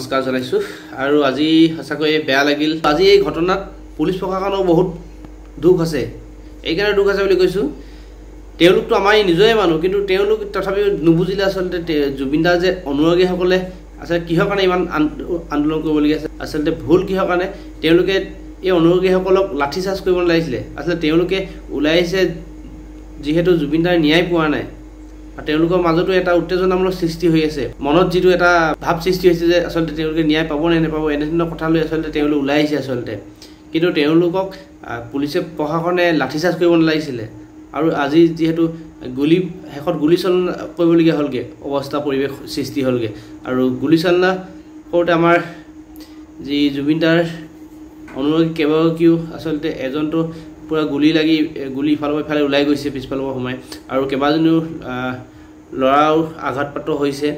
নমস্কাৰ জনাইছো আৰু আজি সঁচাকৈ বেয়া লাগিল আজি এই ঘটনাত পুলিশ প্ৰশাসনৰ বহুত দুখ আছে এইকাৰণে দুখ আছে বুলি কৈছো তেওঁলোকটো আমাৰ নিজৰে মানুহ কিন্তু তেওঁলোক তথাপি নুবুজিলে আসলতে জুবিনদাৰ যে অনুৰাগীসকলে আসলে কিহৰ কাৰণে ইমান আন্দোলন কৰিবলগীয়া আছে আসলতে ভুল কিহৰ কাৰণে তেওঁলোকে এই অনুৰাগীসকলক লাঠি চাৰ্জ কৰিব লাগিছিলে আসলে তেওঁলোকে ওলাইছে যিহেতু জুবিনদাৰ ন্যায় পোৱা নাই তেওঁলোকৰ মাজতো এটা উত্তেজনামূলক সৃষ্টি হৈ আছে মনত যেটো এটা ভাব সৃষ্টি হৈছে যে আসলতে তেওঁলোকে ন্যায় পাব নে নেপাব এনেধৰণৰ কথা লৈ আসলতে তেওঁলোক ওলাই আহিছে আসলতে কিন্তু তেওঁলোকক পুলিচে প্ৰশাসনে লাঠিচাৰ্জ কৰিব নালাগিছিলে আৰু আজি যেহেতু শেষত গুলিচালনা কৰিবলগীয়া হ'লগে অৱস্থা পৰিৱেশ সৃষ্টি হ'লগে আৰু গুলিচালনা কৰোঁতে আমাৰ যি জুবিনদাৰ অনুৰাগী কেইবাগৰাকীও আসলতে এজনটো পুৰা গুলি লাগি গুলি ফালে ওলাই গৈছে পিছফালৰ সময় আৰু কেইবাজনো লৰাও আঘাতপ্ৰাপ্ত হৈছে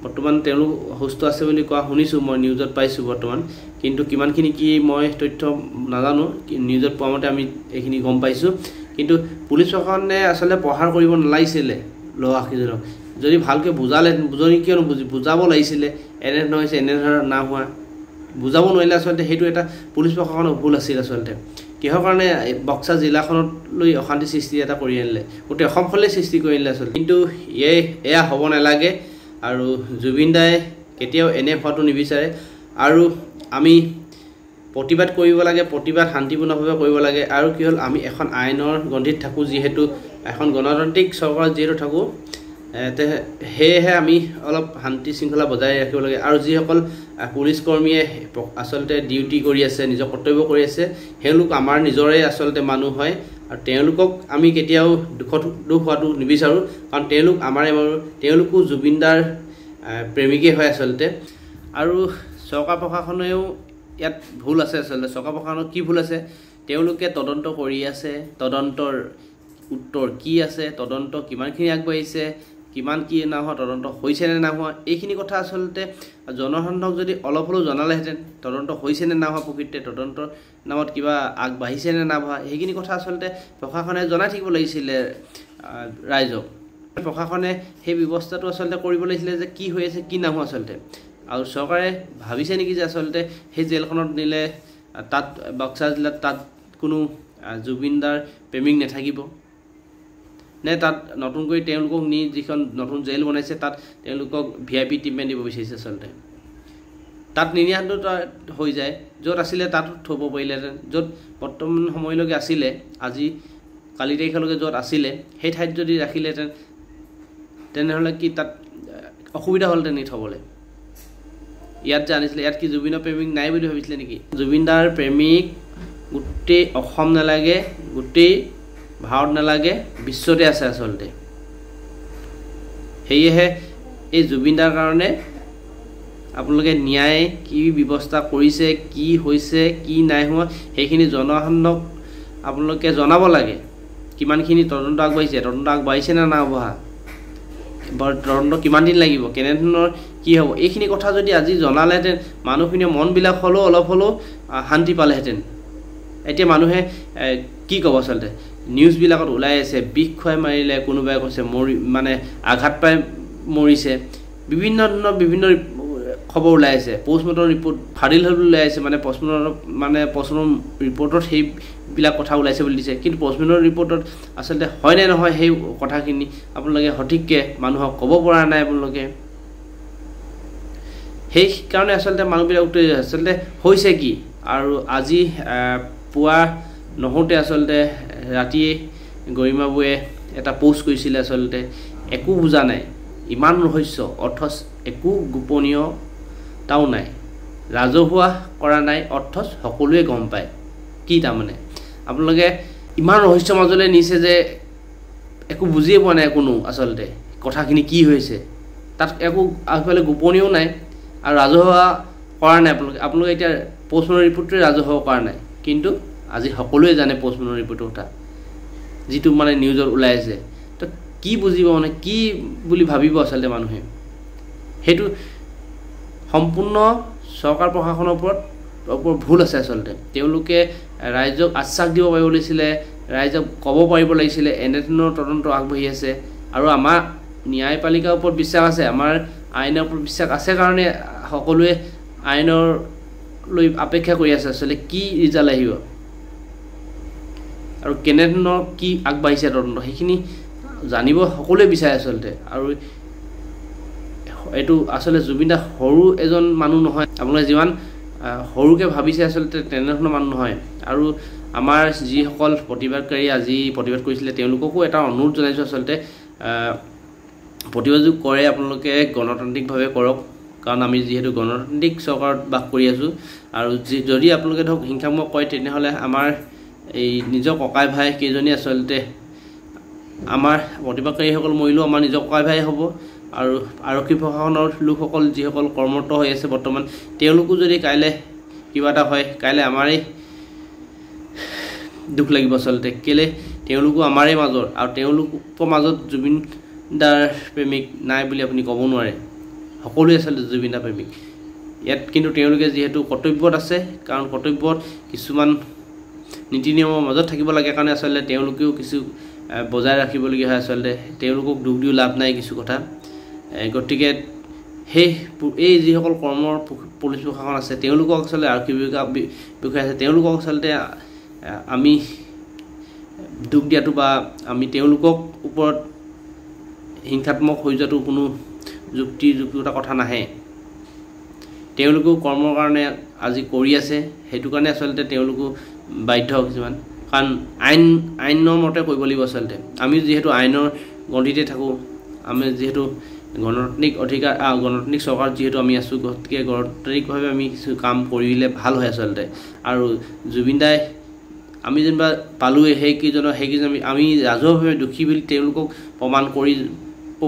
বৰ্তমান তেওঁলোক সুস্থ আছে বুলি কোৱা শুনিছো মই নিউজত পাইছো বৰ্তমান কিন্তু কিমানখিনি কি মই তথ্য নাজানো নিউজত পোৱা মতে আমি এইখিনি গম পাইছো কিন্তু পুলিচ প্ৰশাসনে আসলে প্ৰহাৰ কৰিব নালাগিছিলে লৰাখিজনক যদি ভালকৈ বুজালে বুজনি কিয় বুজাব লাগিছিলে এনে নহৈছে এনে না হোৱা বুজাব নোৱাৰিলে আসলতে সেইটো এটা পুলিচ প্ৰশাসনৰ ভুল আছিল আসলতে কিহৰ কাৰণে বক্সা জিলাখনত লৈ অশান্তি সৃষ্টি এটা কৰি আনিলে গোটেই অসমখনলে সৃষ্টি কৰি আনিলে আসলে কিন্তু এয়া হ'ব নালাগে আৰু জুবিনদাই কেতিয়াও এনে হোৱাটো নিবিচাৰে আৰু আমি প্ৰতিবাদ কৰিব লাগে প্ৰতিবাদ শান্তিপূৰ্ণভাৱে কৰিব লাগে আৰু কি হ'ল আমি এখন আইনৰ গণ্ডিত থাকো যিহেতু এখন গণতান্ত্ৰিক চৰকাৰত যিহেতু থাকো সেয়েহে আমি অলপ শান্তি শৃংখলা বজাই ৰাখিব লাগে আৰু যিসকল পুলিচ কৰ্মীয়ে আসলতে ডিউটি কৰি আছে নিজৰ কৰ্তব্য কৰি আছে হেলুক আমাৰ নিজৰে আসলতে মানুহ হয় আৰু তেওঁলোকক আমি কেতিয়াও দুখ হোৱাটো নিবিচাৰো কাৰণ তেওঁলোক আমাৰে মানুহ তেওঁলোকো জুবিনদাৰ প্ৰেমিকই হয় আসলতে আৰু চৰকাৰ প্ৰশাসনেও ইয়াত ভুল আছে আসলতে চৰকাৰ প্ৰশাসনৰ কি ভুল আছে তেওঁলোকে তদন্ত কৰি আছে তদন্তৰ উত্তৰ কি আছে তদন্ত কিমানখিনি আগবাঢ়িছে কিমান কি না হোৱা তদন্ত হৈছে নে না হোৱা এইখিনি কথা আসলতে জনসাধাৰণক যদি অলপ হলেও জনালেহেঁতেন তদন্ত হৈছে নে না হোৱা প্ৰকৃততে তদন্তৰ নামত কিবা আগবাঢ়িছে নে না হোৱা এইখিনি কথা আসলতে প্ৰশাসনে জনাই থাকিব লাগিছিলে ৰাইজক প্ৰশাসনে সেই ব্যৱস্থাটো আসলতে কৰিব লাগিছিলে যে কি হৈ আছে কি না হোৱা আসলতে আৰু চৰকাৰে ভাবিছে নেকি যে আসলতে সেই জেলখনত নিলে তাত বক্সা জিলাত তাত কোনো জুবিনদাৰ প্ৰেমিক নাথাকিব নে তাত নতুনকৈ তেওঁলোকক নি যিখন নতুন জেল বনাইছে তাত তেওঁলোকক ভিআইপি ট্ৰিটমেণ্ট দিব বিচাৰিছে আসলতে তাত নিনিয়াটো হৈ যায় য'ত আছিলে তাত থ'ব পাৰিলেহেঁতেন য'ত বৰ্তমান সময়লৈকে আছিলে আজি কালি তাৰিখলৈকে য'ত আছিলে সেই ঠাইত যদি ৰাখিলেহেঁতেন তেনেহ'লে কি তাত অসুবিধা হ'লহেঁতেন নি থ'বলৈ ইয়াত যে আনিছিলে ইয়াত কি জুবিনৰ প্ৰেমিক নাই বুলি ভাবিছিলে নেকি জুবিনদাৰ প্ৰেমিক গোটেই অসম নালাগে গোটেই ভাৰত নালাগে বিশ্বতে আছে আসলতে সেয়েহে এই জুবিনদাৰ কাৰণে আপোনালোকে ন্যায় কি ব্যৱস্থা কৰিছে কি হৈছে কি নাই হোৱা সেইখিনি জনসাধাৰণক আপোনালোকে জনাব লাগে কিমানখিনি তদন্ত আগবাঢ়িছে নে না আগবঢ়া তদন্ত কিমান দিন লাগিব কেনেধৰণৰ কি হ'ব এইখিনি কথা যদি আজি জনালেহেঁতেন মানুহখিনিয়ে মনবিলাক হ'লেও অলপ হ'লেও শান্তি পালেহেঁতেন এতিয়া মানুহে কি ক'ব আসলতে নিউজবিলাকত ওলাই আছে বিষ খুৱাই মাৰিলে কোনোবাই কৈছে মানে আঘাত পাই মৰিছে বিভিন্ন খবৰ ওলাই আছে পষ্টমৰ্টম ৰিপৰ্ট ফাদিল হৈ ওলাই আছে মানে পষ্টমৰ্টম ৰিপৰ্টত সেইবিলাক কথা ওলাইছে বুলি দিছে কিন্তু পষ্টমৰ্টম ৰিপৰ্টত আচলতে হয় নে নহয় সেই কথাখিনি আপোনালোকে সঠিককৈ মানুহক ক'ব পৰা নাই আপোনালোকে সেইকাৰণে আচলতে মানুহবিলাক উত্তেজিত আচলতে হৈছে কি আৰু আজি পুৱা নহওঁতে আচলতে ৰাতিয়ে গৰিমাবুৱে এটা পোষ্ট কৰিছিলে আচলতে একো বুজা নাই ইমান ৰহস্য অথচ একো গোপনীয়তাও নাই ৰাজহুৱা কৰা নাই অথচ সকলোৱে গম পায় কি তাৰমানে আপোনালোকে ইমান ৰহস্য মাজলৈ নিছে যে একো বুজিয়ে পোৱা নাই কোনো আচলতে কথাখিনি কি হৈছে তাত একো আগফালে গোপনীয়ও নাই আৰু ৰাজহুৱা কৰা নাই আপোনালোকে এতিয়া পষ্টমৰ্টম ৰিপৰ্টটোৱে ৰাজহুৱা কৰা নাই কিন্তু আজি সকলোৱে জানে পষ্টমৰ্টম ৰিপৰ্টৰ কথা যিটো মানে নিউজত ওলাই আছে তো কি বুজিব মানে কি বুলি ভাবিব আচলতে মানুহে সেইটো সম্পূৰ্ণ চৰকাৰ প্ৰশাসনৰ ওপৰত ভুল আছে আসলতে তেওঁলোকে ৰাইজক আশ্বাস দিব পাৰিব লাগিছিলে ৰাইজক ক'ব পাৰিব লাগিছিলে এনেধৰণৰ তদন্ত আগবাঢ়ি আছে আৰু আমাৰ ন্যায়পালিকাৰ ওপৰত বিশ্বাস আছে আমাৰ আইনৰ ওপৰত বিশ্বাস আছে কাৰণে সকলোৱে আইনৰ লৈ অপেক্ষা কৰি আছে আচলতে কি ৰিজাল্ট আহিব আৰু কেনেধৰণৰ কি আগবাঢ়িছে তদন্ত সেইখিনি জানিব সকলোৱে বিচাৰে আচলতে আৰু এইটো আচলতে জুবিন দা সৰু এজন মানুহ নহয় আপোনালোকে যিমান সৰুকৈ ভাবিছে আচলতে তেনেধৰণৰ মানুহ নহয় আৰু আমাৰ যিসকল প্ৰতিবাদকাৰী আজি প্ৰতিবাদ কৰিছিলে তেওঁলোককো এটা অনুৰোধ জনাইছোঁ আচলতে প্ৰতিবাদ কৰে আপোনালোকে গণতান্ত্ৰিকভাৱে কৰক কাৰণ আমি যিহেতু গণতান্ত্ৰিক চৰকাৰত বাস কৰি আছোঁ আৰু যদি আপোনালোকে ধৰক হিংসাত্মক কয় তেনেহ'লে আমাৰ এই নিজৰ ককাই ভাই কেইজনী আচলতে আমাৰ প্ৰতিবাদকাৰীসকল মৰিলেও আমাৰ নিজৰ ককাই ভাই হ'ব আৰু আৰক্ষী প্ৰশাসনৰ লোকসকল যিসকল কৰ্মৰত হৈ আছে বৰ্তমান তেওঁলোকো যদি কাইলৈ কিবা এটা হয় কাইলৈ আমাৰেই দুখ লাগিব আচলতে কেলৈ তেওঁলোকো আমাৰেই মাজৰ আৰু তেওঁলোকৰ মাজত জুবিন দাৰ প্ৰেমিক নাই বুলি আপুনি ক'ব নোৱাৰে সকলোৱে আচলতে জুবিন দা প্ৰেমিক ইয়াত কিন্তু তেওঁলোকে যিহেতু কৰ্তব্যত আছে কাৰণ কৰ্তব্যত কিছুমান নীতি নিয়মৰ মাজত থাকিব লাগে কাৰণে আচলতে তেওঁলোকেও কিছু বজাই ৰাখিবলগীয়া হয় আচলতে তেওঁলোকক দুখ দিও লাভ নাই কিছু কথা গতিকে এই যিসকল কৰ্মৰ পুলিচ প্ৰশাসন আছে তেওঁলোকক আচলতে আৰক্ষী বিষয়া আছে তেওঁলোকক আচলতে আমি দুখ দিয়াটো বা আমি তেওঁলোকক ওপৰত হিংসাত্মক হৈ যোৱাটো কোনো যুক্তিযুক্ততা কথা নাহে তেওঁলোকেও কৰ্মৰ কাৰণে আজি কৰি আছে সেইটো কাৰণে আচলতে তেওঁলোকো বাধ্য কিছুমান কাৰণ আইনৰ মতে কৰিব লাগিব আচলতে আমি যিহেতু আইনৰ গণ্ডিতে থাকোঁ আমি যিহেতু গণতান্ত্ৰিক অধিকাৰ গণতান্ত্ৰিক চৰকাৰত যিহেতু আমি আছোঁ গতিকে গণতান্ত্ৰিকভাৱে আমি কিছু কাম কৰিলে ভাল হয় আচলতে আৰু জুবিন দাই আমি যেনিবা পালোঁৱে সেইকেইজন আমি ৰাজহুৱাভাৱে দোষী বুলি তেওঁলোকক প্ৰমাণ কৰি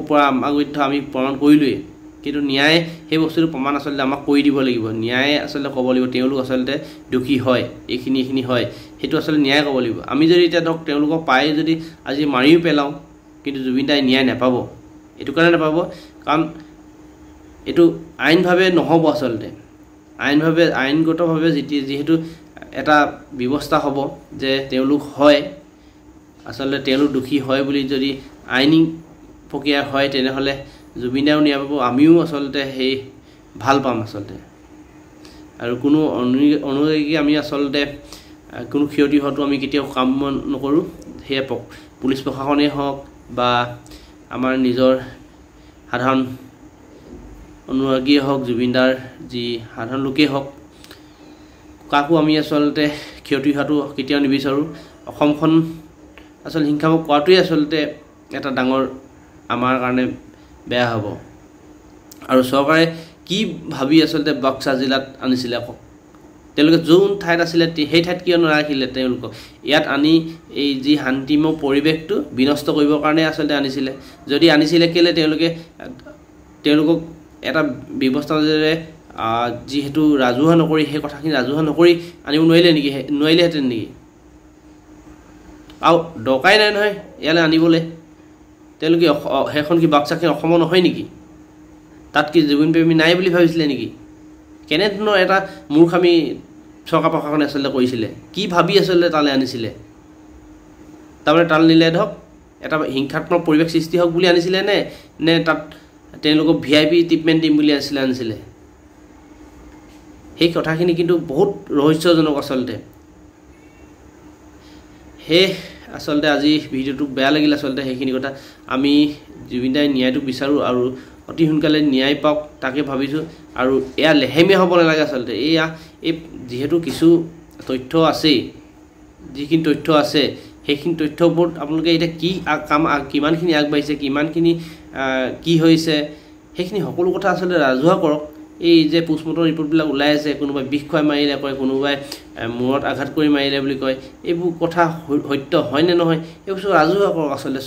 পৰা আমাৰ আমি প্ৰমাণ কৰিলোঁৱেই কিন্তু ন্যায় সেই বস্তুটো প্ৰমাণ আচলতে আমাক কৰি দিব লাগিব ন্যায় আচলতে ক'ব লাগিব তেওঁলোক আচলতে দোষী হয় এইখিনি হয় সেইটো আচলতে ন্যায় ক'ব লাগিব আমি যদি এতিয়া ধৰক তেওঁলোকক পাই যদি আজি মাৰিও পেলাওঁ কিন্তু জুবিন দাই ন্যায় নাপাব এইটো কাৰণে নাপাব কাৰণ এইটো আইনভাৱে নহ'ব আচলতে আইনগতভাৱে যিহেতু এটা ব্যৱস্থা হ'ব যে তেওঁলোক হয় আচলতে তেওঁলোক দোষী হয় বুলি যদি আইনী প্ৰক্ৰিয়া হয় তেনেহ'লে জুবিন দাও ন্যায় পাব আমিও আচলতে সেই ভাল পাম আচলতে আৰু কোনো অনুৰাগী আমি আচলতে কোনো ক্ষতি হোৱাটো আমি কেতিয়াও কাম নকৰোঁ সেয়া পুলিচ প্ৰশাসনেই হওক বা আমাৰ নিজৰ সাধাৰণ অনুৰাগীয়ে হওক জুবিন দাৰ যি সাধাৰণ লোকেই হওক কাকো আমি আচলতে ক্ষতি হোৱাটো কেতিয়াও নিবিচাৰোঁ অসমখন আচলতে হিংসাত্মক কৰাটোৱেই আচলতে এটা ডাঙৰ আমাৰ কাৰণে বেয়া হ'ব আৰু চৰকাৰে কি ভাবি আচলতে বাক্সা জিলাত আনিছিলে আকৌ তেওঁলোকে যোন ঠাইত আছিলে সেই ঠাইত কিয় নাৰাখিলে তেওঁলোকক ইয়াত আনি এই যি শান্তিময় পৰিৱেশটো বিনষ্ট কৰিবৰ কাৰণে আচলতে আনিছিলে যদি আনিছিলে কেলৈ তেওঁলোকক এটা ব্যৱস্থাৰে যিহেতু ৰাজহুৱা নকৰি সেই কথাখিনি ৰাজহুৱা নকৰি আনিব নোৱাৰিলেহেঁতেন নেকি আৰু দৰকাৰী নাই নহয় ইয়ালৈ আনিবলৈ তেওঁলোকে সেইখন কি বাক্সাখন অসমৰ নহয় নেকি তাত কি জুবিন প্ৰেমী নাই বুলি ভাবিছিলে নেকি কেনেধৰণৰ এটা মূৰ্খামি চৰকাৰ প্ৰশাসনে আচলতে কৰিছিলে কি ভাবি আচলতে তালৈ আনিছিলে তাৰমানে তালৈ নিলে ধৰক এটা হিংসাত্মক পৰিৱেশ সৃষ্টি হওক বুলি আনিছিলে নে তাত তেওঁলোকক VIP ট্ৰিটমেণ্ট দিম বুলি আনিছিলে সেই কথাখিনি কিন্তু বহুত ৰহস্যজনক আচলতে আচলতে আজি ভিডিঅ'টো বেয়া লাগিল আচলতে সেইখিনি কথা আমি জুবিন দাই ন্যায়টো বিচাৰোঁ আৰু অতি সোনকালে ন্যায় পাওক তাকে ভাবিছোঁ আৰু এয়া লেহেমীয়া হ'ব নালাগে আচলতে এই যিহেতু কিছু তথ্য আছেই যিখিনি তথ্য আছে সেইখিনি তথ্যৰ ওপৰত আপোনালোকে এতিয়া কি কাম কিমানখিনি আগবাঢ়িছে কিমানখিনি কি হৈছে সেইখিনি সকলো কথা আচলতে ৰাজহুৱা কৰক এই যে পোষ্টমৰ্টম ৰিপৰ্টবিলাক ওলাই আছে কোনোবাই বিষ খুৱাই মাৰিলে কয় কোনোবাই মূৰত আঘাত কৰি মাৰিলে বুলি কয় এইবোৰ কথা সত্য হয় নে নহয় এই বস্তু ৰাজহুৱা কৰক আচলতে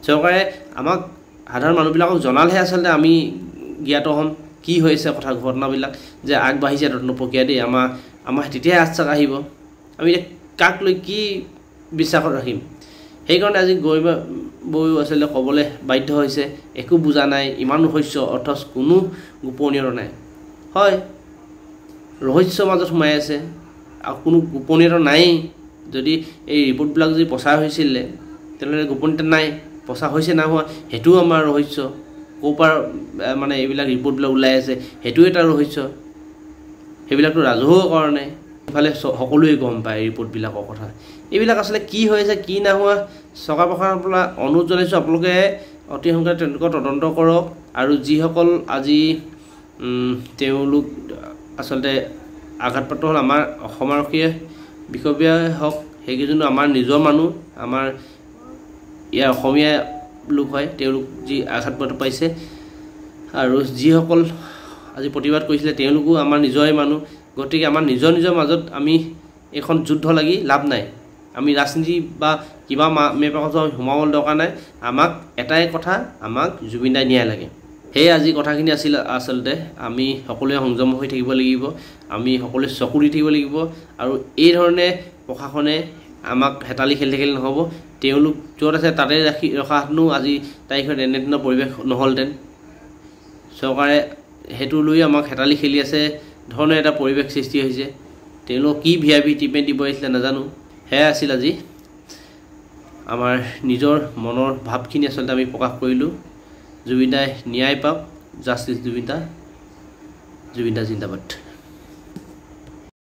চৰকাৰে আমাক সাধাৰণ মানুহবিলাকক জনালেহে আচলতে আমি জ্ঞাত হ'ম কি হৈছে কথা ঘটনাবিলাক যে আগবাঢ়িছে তদন্ত প্ৰক্ৰিয়া দেই আমাৰ তেতিয়াহে আশ্বাস আহিব আমি এতিয়া কাক লৈ কি বিশ্বাসত ৰাখিম সেইকাৰণে আজি বৈও আচলতে ক'বলৈ বাধ্য হৈছে একো বুজা নাই ইমান ৰহস্য অথচ কোনো গোপনীয়তা নাই হয় ৰহস্যৰ মাজত সোমাই আছে আৰু কোনো গোপনীয়তা নাই যদি এই ৰিপৰ্টবিলাক যদি প্ৰচাৰ হৈছিলে তেনেহ'লে গোপনীয়তা নাই প্ৰচাৰ হৈছে নাই হোৱা সেইটোও আমাৰ ৰহস্য ক'ৰ মানে এইবিলাক ৰিপৰ্টবিলাক ওলাই আছে সেইটো এটা ৰহস্য সেইবিলাকতো ৰাজহুৱা কাৰণে ইফালে সকলোৱে গম পায় ৰিপৰ্টবিলাকৰ কথা এইবিলাক আচলতে কি হৈছে কি নাহোৱা চৰকাৰ প্ৰশাসনৰ পৰা অনুৰোধ জনাইছোঁ আপোনালোকে অতি সোনকালে তেওঁলোকৰ তদন্ত কৰক আৰু যিসকল আজি তেওঁলোক আচলতে আঘাতপ্ৰাপ্ত হ'ল আমাৰ অসম আৰক্ষীয়ে বিষয়ববীয়া হওক সেইকেইজনো আমাৰ নিজৰ মানুহ আমাৰ ইয়াৰ অসমীয়া লোক হয় তেওঁলোক যি আঘাতপ্ৰাপ্ত পাইছে আৰু যিসকল আজি প্ৰতিবাদ কৰিছিলে তেওঁলোকো আমাৰ নিজৰে মানুহ গতিকে আমাৰ নিজৰ মাজত আমি এখন যুদ্ধ লাগি লাভ নাই আমি ৰাজনীতি বা কিবা মেপাকত সোমাব দৰকাৰ নাই আমাক এটাই কথা আমাক জুবিন দাই ন্যায় লাগে সেই আজি কথাখিনি আছিল আচলতে আমি সকলোৱে সংযম হৈ থাকিব লাগিব আমি সকলোৱে চকু দি থাকিব লাগিব আৰু এই ধৰণে প্ৰশাসনে আমাক হেতালি খেলি থাকিলে নহ'ব তেওঁলোক য'ত আছে তাতে ৰখাহেঁতেনো আজি তাৰিখত এনেধৰণৰ পৰিৱেশ নহ'লহেঁতেন চৰকাৰে সেইটো লৈ আমাক হেতালি খেলি আছে ধৰণে এটা পৰিৱেশ সৃষ্টি হৈছে তেওঁলোক কি VIP ট্ৰিটমেণ্ট দিব আহিছিলে নাজানো সেয়া আছিল আজি আমাৰ নিজৰ মনৰ ভাৱখিনি আচলতে আমি প্ৰকাশ কৰিলোঁ জুবিন দাই ন্যায় পাওক জাষ্টিছ জুবিন দা জিন্দাবাদ